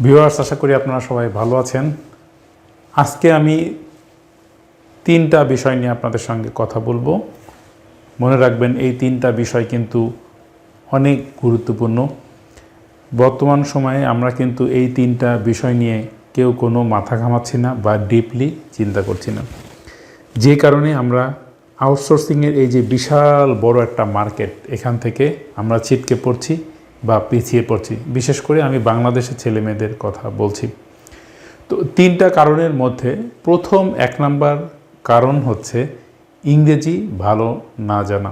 Viewers, আশা করি আপনারা সবাই ভালো আছেন। আজকে আমি তিনটা বিষয় নিয়ে আপনাদের সঙ্গে কথা বলবো। মনে রাখবেন, এই তিনটা বিষয় কিন্তু অনেক গুরুত্বপূর্ণ। বর্তমান সময়ে আমরা কিন্তু এই তিনটা বিষয় নিয়ে কেউ কোনো মাথা ঘামাচ্ছি না বা ডিপলি চিন্তা করছি না, যে কারণে আমরা আউটসোর্সিংয়ের এই যে বিশাল বড় একটা মার্কেট, এখান থেকে আমরা ছিটকে পড়ছি বা পিছিয়ে পড়ছি। বিশেষ করে আমি বাংলাদেশের ছেলেমেয়েদের কথা বলছি। তো তিনটা কারণের মধ্যে প্রথম 1 নাম্বার কারণ হচ্ছে ইংরেজি ভালো না জানা।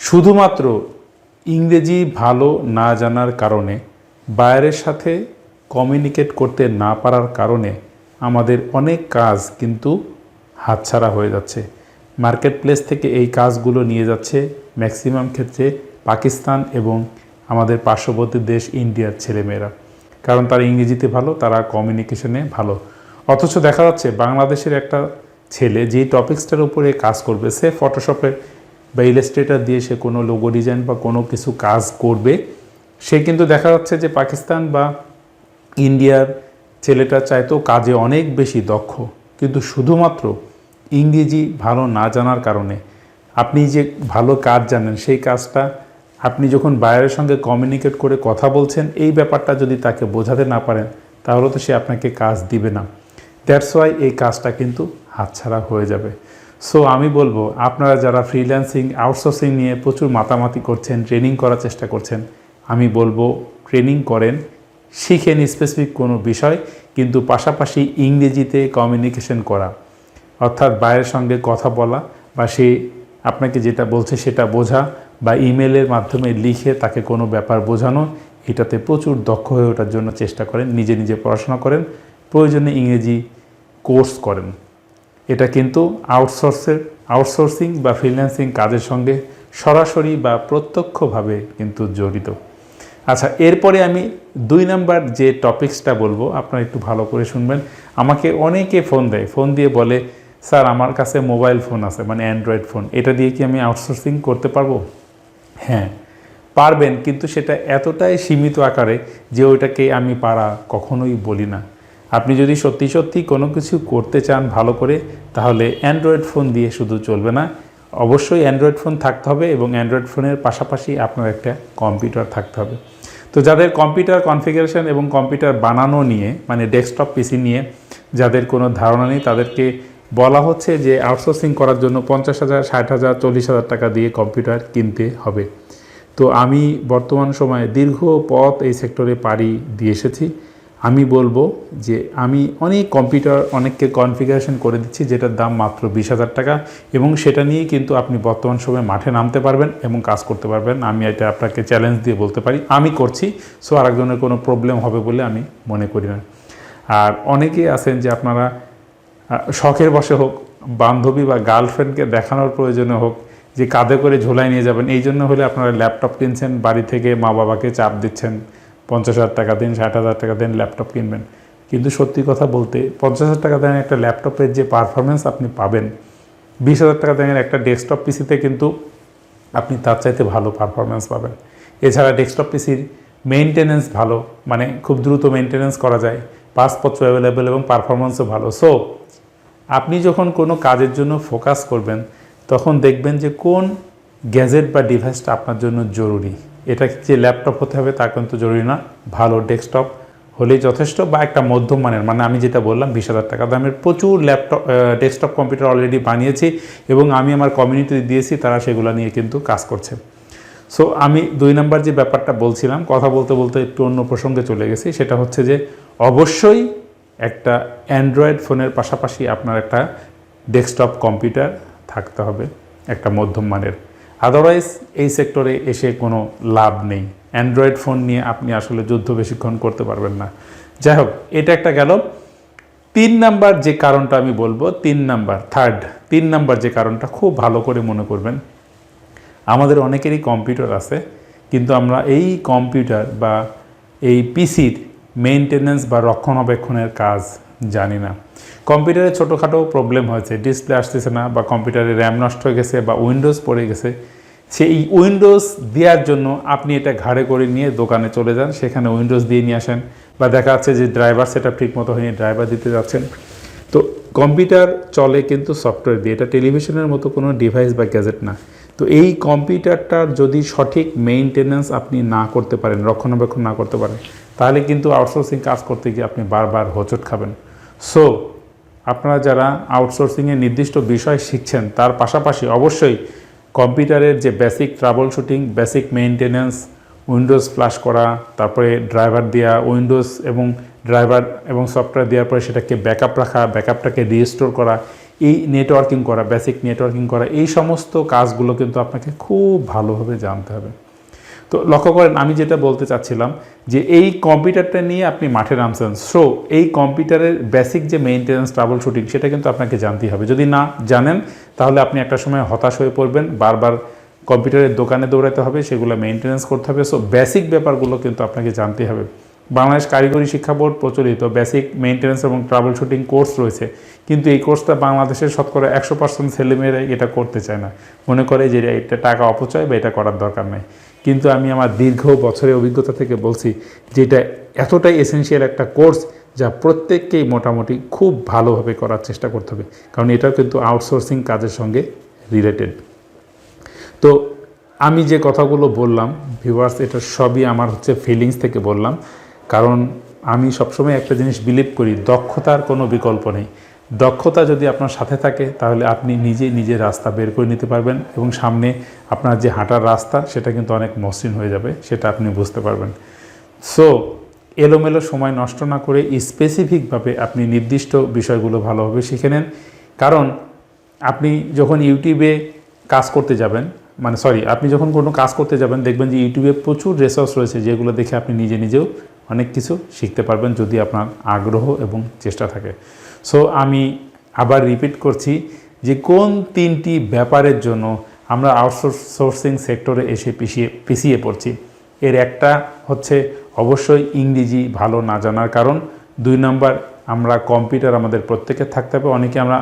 শুধুমাত্র ইংরেজি ভালো না জানার কারণে, বায়ারের সাথে কমিউনিকেট করতে না পারার কারণে আমাদের অনেক কাজ কিন্তু হাতছাড়া হয়ে যাচ্ছে। মার্কেট প্লেস থেকে এই কাজগুলো নিয়ে যাচ্ছে ম্যাক্সিমাম ক্ষেত্রে পাকিস্তান এবং আমাদের পার্শ্ববর্তী দেশ ইন্ডিয়ার ছেলেমেয়েরা, কারণ তারা ইংরেজিতে ভালো, তারা কমিউনিকেশনে ভালো। অথচ দেখা যাচ্ছে বাংলাদেশের একটা ছেলে যে টপিক্সটার উপরে কাজ করবে, সে ফটোশপে বা ইলাস্ট্রেটর দিয়ে সে কোনো লোগো ডিজাইন বা কোনো কিছু কাজ করবে, সে কিন্তু দেখা যাচ্ছে যে পাকিস্তান বা ইন্ডিয়ার ছেলেটা চাইতেও কাজে অনেক বেশি দক্ষ, কিন্তু শুধুমাত্র ইংরেজি ভালো না জানার কারণে আপনি যে ভালো কাজ জানেন, সেই কাজটা আপনি যখন বায়ারের সঙ্গে কমিউনিকেট করে কথা বলছেন, এই ব্যাপারটা যদি তাকে বোঝাতে না পারেন, তাহলে তো সে আপনাকে কাজ দিবে না। দ্যাটস ওয়াই এই কাজটা কিন্তু হাতছাড়া হয়ে যাবে। সো আমি বলবো, আপনারা যারা ফ্রিল্যান্সিং আউটসোর্সিং নিয়ে প্রচুর মাতামাতি করছেন, ট্রেনিং করার চেষ্টা করছেন, আমি বলবো ট্রেনিং করেন, শিখেন স্পেসিফিক কোনো বিষয়, কিন্তু পাশাপাশি ইংরেজিতে কমিউনিকেশন করা, অর্থাৎ বায়ের সঙ্গে কথা বলা বা সে আপনাকে যেটা বলছে সেটা বোঝা, বা ইমেলের মাধ্যমে লিখে তাকে কোনো ব্যাপার বোঝানো, এটাতে প্রচুর দক্ষ হয়ে ওঠার জন্য চেষ্টা করেন। নিজে নিজে পড়াশোনা করেন, প্রয়োজনে ইংরেজি কোর্স করেন। এটা কিন্তু আউটসোর্সিং বা ফ্রিল্যান্সিং কাজের সঙ্গে সরাসরি বা প্রত্যক্ষভাবে কিন্তু জড়িত। আচ্ছা, এরপরে আমি 2 নাম্বার যে টপিক্সটা বলবো, আপনারা একটু ভালো করে শুনবেন। আমাকে অনেকে ফোন দেয়, ফোন দিয়ে বলে, স্যার আমার কাছে মোবাইল ফোন আছে, মানে অ্যান্ড্রয়েড ফোন, এটা দিয়ে কি আমি আউটসোর্সিং করতে পারবো? হ্যাঁ, পারবেন, কিন্তু সেটা এতটাই সীমিত আকারে যে ওইটাকে আমি পারা কখনোই বলি না। আপনি যদি সত্যি সত্যি কোনো কিছু করতে চান ভালো করে, তাহলে অ্যান্ড্রয়েড ফোন দিয়ে শুধু চলবে না, অবশ্যই অ্যান্ড্রয়েড ফোন থাকতে হবে এবং অ্যান্ড্রয়েড ফোনের পাশাপাশি আপনার একটা কম্পিউটার থাকতে হবে। তো যাদের কম্পিউটার কনফিগারেশন এবং কম্পিউটার বানানো নিয়ে, মানে ডেস্কটপ পিসি নিয়ে যাদের কোনো ধারণা নেই, তাদেরকে বলা হচ্ছে যে আউটসোর্সিং করার জন্য 50,000, 60,000, 40,000 টাকা দিয়ে কম্পিউটার কিনতে হবে। তো আমি বর্তমান সময়ে দীর্ঘ পথ এই সেক্টরে পাড়ি দিয়ে এসেছি। আমি বলবো যে আমি অনেক কম্পিউটার অনেককে কনফিগারেশন করে দিচ্ছি, যেটার দাম মাত্র 20,000 টাকা, এবং সেটা নিয়েই কিন্তু আপনি বর্তমান সময়ে মাঠে নামতে পারবেন এবং কাজ করতে পারবেন। আমি এটা আপনাকে চ্যালেঞ্জ দিয়ে বলতে পারি, আমি করছি। সো আরেকজনের কোনো প্রবলেম হবে বলে আমি মনে করি না। আর অনেকেই আছেন যে আপনারা শখের বশে হোক, বান্ধবী বা গার্লফ্রেন্ডকে দেখানোর প্রয়োজনে হোক, যে কাঁধে করে ঝোলায় নিয়ে যাবেন, এই জন্য হলে আপনারা ল্যাপটপ কিনছেন, বাড়ি থেকে মা বাবাকে চাপ দিচ্ছেন, 50,000 টাকা দিন, 60,000 টাকা দিন, ল্যাপটপ কিনবেন। কিন্তু সত্যি কথা বলতে 50,000 টাকা দেন একটা ল্যাপটপের যে পারফরমেন্স আপনি পাবেন, 20,000 টাকা দেন একটা ডেস্কটপ পিসিতে কিন্তু আপনি তার চাইতে ভালো পারফরমেন্স পাবেন। এছাড়া ডেস্কটপ পিসির মেইনটেনেন্স ভালো, মানে খুব দ্রুত মেইনটেনেন্স করা যায়, পাসপত্র অ্যাভেলেবেল এবং পারফরমেন্সও ভালো। সো আপনি যখন কোনো কাজের জন্য ফোকাস করবেন, তখন দেখবেন যে কোন গ্যাজেট বা ডিভাইসটা আপনার জন্য জরুরি। এটা যে ল্যাপটপ হতে হবে তা কিন্তু জরুরি না, ভালো ডেস্কটপ হলেই যথেষ্ট, বা একটা মধ্যম মানের, মানে আমি যেটা বললাম 20,000 টাকা দামের প্রচুর ডেস্কটপ কম্পিউটার অলরেডি বানিয়েছি এবং আমি আমার কমিউনিটিতে দিয়েছি, তারা সেগুলো নিয়ে কিন্তু কাজ করছে। সো আমি 2 নাম্বার যে ব্যাপারটা বলছিলাম, কথা বলতে বলতে একটু অন্য প্রসঙ্গে চলে গেছি, সেটা হচ্ছে যে অবশ্যই একটা অ্যান্ড্রয়েড ফোনের পাশাপাশি আপনার একটা ডেস্কটপ কম্পিউটার থাকতে হবে, একটা মধ্যম মানের। আদারওয়াইজ এই সেক্টরে এসে কোনো লাভ নেই। অ্যান্ড্রয়েড ফোন নিয়ে আপনি আসলে যুদ্ধ বেশিক্ষণ করতে পারবেন না। যাই হোক, এটা একটা গেল। 3 নাম্বার যে কারণটা আমি বলবো, 3 নাম্বার যে কারণটা খুব ভালো করে মনে করবেন, আমাদের অনেকেরই কম্পিউটার আছে, কিন্তু আমরা এই কম্পিউটার বা এই পিসির মেইনটেনেন্স বা রক্ষণাবেক্ষণের কাজ জানি না। কম্পিউটারে ছোটোখাটো প্রবলেম হয়েছে, ডিসপ্লে আসতেছে না, বা কম্পিউটারে র্যাম নষ্ট হয়ে গেছে, বা উইন্ডোজ পড়ে গেছে, সেই উইন্ডোজ দেওয়ার জন্য আপনি এটা ঘাড়ে করে নিয়ে দোকানে চলে যান, সেখানে উইন্ডোজ দিয়ে নিয়ে আসেন, বা দেখা যাচ্ছে যে ড্রাইভার সেটআপ ঠিক মতো হয়নি, ড্রাইভার দিতে যাচ্ছেন। তো কম্পিউটার চলে কিন্তু সফটওয়্যার দিয়ে, এটা টেলিভিশনের মতো কোনো ডিভাইস বা গ্যাজেট না। তো এই কম্পিউটারটার যদি সঠিক মেইনটেনেন্স আপনি না করতে পারেন, রক্ষণাবেক্ষণ না করতে পারেন, তাহলে কিন্তু আউটসোর্সিং কাজ করতে গিয়ে আপনি বারবার হোঁচট খাবেন। সো আপনারা যারা আউটসোর্সিংয়ের নির্দিষ্ট বিষয় শিখছেন, তার পাশাপাশি অবশ্যই কম্পিউটারের যে basic troubleshooting, basic maintenance, Windows flash করা, তারপরে ড্রাইভার দেওয়া, উইন্ডোজ এবং ড্রাইভার এবং সফটওয়্যার দেওয়ার পরে সেটাকে ব্যাকআপ রাখা, ব্যাকআপটাকে রিস্টোর করা, এই নেটওয়ার্কিং করা, বেসিক নেটওয়ার্কিং করা, এই সমস্ত কাজগুলো কিন্তু আপনাকে খুব ভালোভাবে জানতে হবে। তো লক্ষ্য করেন আমি যেটা বলতে চাচ্ছিলাম যে এই কম্পিউটারটা নিয়ে আপনি মাঠে নামছেন, সো এই কম্পিউটারের বেসিক যে মেইনটেনেন্স, ট্রাবল শুটিং, সেটা কিন্তু আপনাকে জানতেই হবে। যদি না জানেন তাহলে আপনি একটা সময় হতাশ হয়ে পড়বেন, বারবার কম্পিউটারের দোকানে দৌড়াতে হবে, সেগুলো মেইনটেনেন্স করতে হবে। সো বেসিক ব্যাপারগুলো কিন্তু আপনাকে জানতে হবে। বাংলাদেশ কারিগরি শিক্ষা বোর্ড প্রচলিত বেসিক মেইনটেনেন্স এবং ট্রাবল শুটিং কোর্স রয়েছে, কিন্তু এই কোর্সটা বাংলাদেশের শতকরা 100% ছেলেমেয়েরা এটা করতে চায় না, মনে করে যে এটা টাকা অপচয় বা এটা করার দরকার নেই। কিন্তু আমি আমার দীর্ঘ বছরের অভিজ্ঞতা থেকে বলছি যে এটা এতটাই এসেনশিয়াল একটা কোর্স যা প্রত্যেককেই মোটামুটি খুব ভালোভাবে করার চেষ্টা করতে হবে, কারণ এটাও কিন্তু আউটসোর্সিং কাজের সঙ্গে রিলেটেড। তো আমি যে কথাগুলো বললাম ভিউয়ার্স, এটা সবই আমার ফিলিংস থেকে বললাম, কারণ আমি সবসময় একটা জিনিস বিলিভ করি, দক্ষতার কোনো বিকল্প নেই। দক্ষতা যদি আপনার সাথে থাকে তাহলে আপনি নিজের রাস্তা বের করে নিতে পারবেন এবং সামনে আপনার যে হাঁটার রাস্তা সেটা কিন্তু অনেক মসৃণ হয়ে যাবে, সেটা আপনি বুঝতে পারবেন। সো এলোমেলো সময় নষ্ট না করে স্পেসিফিকভাবে আপনি নির্দিষ্ট বিষয়গুলো ভালোভাবে শিখে নেন। কারণ আপনি যখন ইউটিউবে কাজ করতে যাবেন, আপনি যখন কোনো কাজ করতে যাবেন দেখবেন যে ইউটিউবে প্রচুর রিসোর্স রয়েছে যেগুলো দেখে আপনি নিজেও অনেক কিছু শিখতে পারবেন যদি আপনার আগ্রহ এবং চেষ্টা থাকে। সো আমি আবার রিপিট করছি যে কোন 3টি ব্যাপারের জন্য আমরা আউটসোর্সিং সেক্টরে এসে পিছিয়ে পড়ছি। এর একটা হচ্ছে অবশ্যই ইংরেজি ভালো না জানার কারণ। 2 নম্বর, আমরা কম্পিউটার আমাদের প্রত্যেকের থাকতে হবে। অনেকে আমরা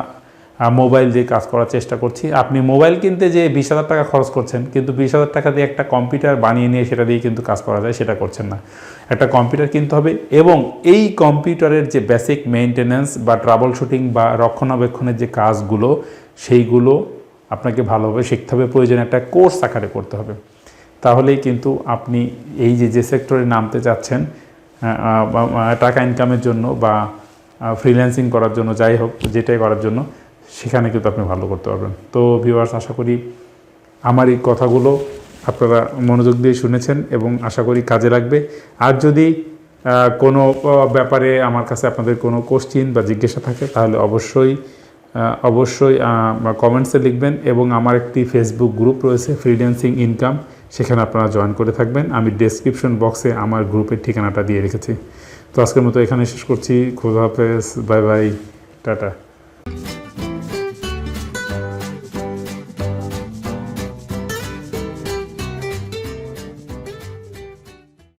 মোবাইল দিয়ে কাজ করার চেষ্টা করছি। আপনি মোবাইল কিনতে যে 20,000 টাকা খরচ করছেন, কিন্তু 20,000 টাকা দিয়ে একটা কম্পিউটার বানিয়ে নিয়ে সেটা দিয়ে কিন্তু কাজ করা যায়, সেটা করছেন না। একটা কম্পিউটার কিনতে হবে এবং এই কম্পিউটারের যে বেসিক মেইনটেনেন্স বা ট্রাবল শুটিং বা রক্ষণাবেক্ষণের যে কাজগুলো, সেইগুলো আপনাকে ভালোভাবে শিখতে হবে, প্রয়োজনে একটা কোর্স আকারে করতে হবে। তাহলেই কিন্তু আপনি এই যে সেক্টরে নামতে চাচ্ছেন টাকা ইনকামের জন্য বা ফ্রিল্যান্সিং করার জন্য, যাই হোক যেটাই করার জন্য, সেখানে কিন্তু আপনি ভালো করতে পারবেন। তো ভিউয়ার্স, আশা করি আমার এই কথাগুলো আপনারা মনোযোগ দিয়ে শুনেছেন এবং আশা করি কাজে লাগবে। আর যদি কোনো ব্যাপারে আমার কাছে আপনাদের কোনো কোশ্চিন বা জিজ্ঞাসা থাকে তাহলে অবশ্যই কমেন্টসে লিখবেন এবং আমার একটি ফেসবুক গ্রুপ রয়েছে ফ্রিল্যান্সিং ইনকাম, সেখানে আপনারা জয়েন করে থাকবেন। আমি ডেসক্রিপশন বক্সে আমার গ্রুপের ঠিকানাটা দিয়ে রেখেছি। তো আজকের মতো এখানে শেষ করছি। খোদা হাফেজ, বাই বাই, টাটা।